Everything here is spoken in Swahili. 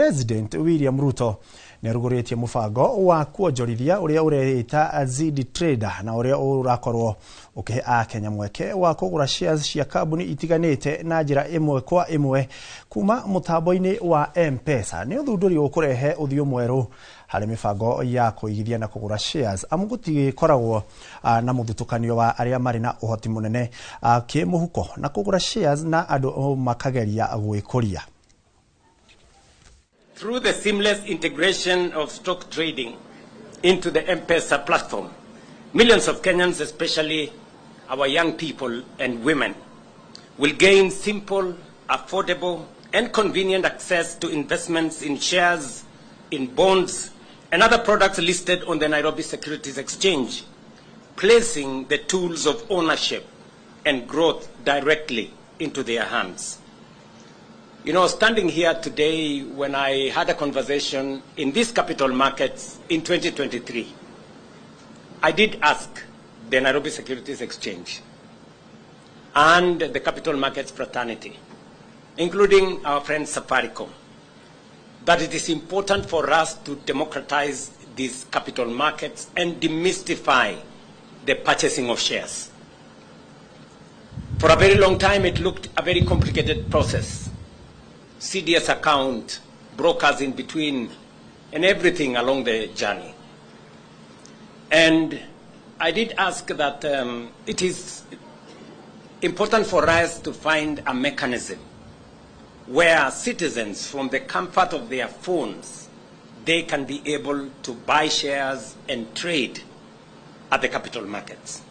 President William Ruto nĩarugũrĩtie mũbango wa kuonjorithia ũrĩa ũreĩta ZIDII trader na ũrĩa ũrakorwo ũkĩhe Akenya mweke wa kũgũra shares cia kambuni itiganĩte na njĩra ĩmwe kwa ĩmwe kuma mũtambo-inĩ wa Mpesa. Nĩ ũthundũri ũkũrehe ũthiũ mwerũ harĩ mĩbango ya kũigithia na kũgũra shares amu gũtikoragwo na mũthutũkanio wa arĩa marĩ na ũhoti mũnene kĩmũhuko na kũgũra shares na andũ makageria gwĩkũria. Through the seamless integration of stock trading into the Mpesa platform, millions of Kenyans, especially our young people and women, will gain simple, affordable, and convenient access to investments in shares, in bonds, and other products listed on the Nairobi Securities Exchange, placing the tools of ownership and growth directly into their hands. You know, standing here today, when I had a conversation in these capital markets in 2023, I did ask the Nairobi Securities Exchange and the capital markets fraternity, including our friend Safaricom, that it is important for us to democratize these capital markets and demystify the purchasing of shares. For a very long time, it looked a very complicated process. CDS account, brokers in between, and everything along the journey. And I did ask that it is important for us to find a mechanism where citizens, from the comfort of their phones, they can be able to buy shares and trade at the capital markets.